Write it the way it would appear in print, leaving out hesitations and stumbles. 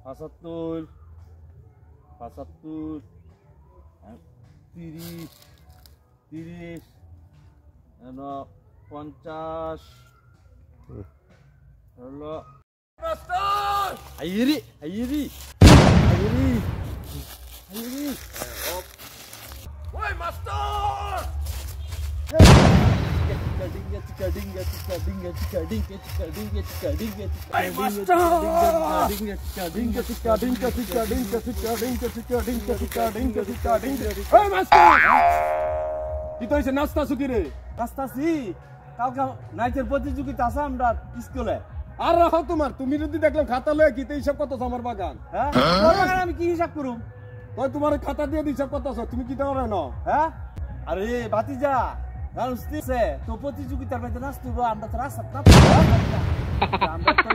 75 75 30 30 50 হলো মাস্টার আইরি আইরি আইরি আইরি ওই মাস্টার ডিঙ্গা চিকা ডিঙ্গা চিকা ডিঙ্গা চিকা ডিঙ্গা চিকা ডিঙ্গা চিকা ডিঙ্গা চিকা এই মাস্টার ডিঙ্গা চিকা ডিঙ্গা চিকা ডিঙ্গা চিকা ডিঙ্গা চিকা ডিঙ্গা চিকা ডিঙ্গা চিকা ডিঙ্গা চিকা ডিঙ্গা এই মাস্টার কি তো এসে নাস্তা সুকি রে নাস্তাছি কালকে নাইটের প্রতিযোগিতা আছে আমরা স্কুলে আর রাখো তোমার তুমি যদি দেখলাম খাতা লয়ে কিতে হিসাব কত আমার বাগান হ্যাঁ বাগান আমি কি হিসাব করুম তুই তোমার খাতা দিয়ে হিসাব কত আছে তুমি কি দাও না হ্যাঁ আরে ভাতিজা জানোস তো প্রতিযোগিতার মধ্যে নাচতে আমরা তো রাস্তা না আমরা তো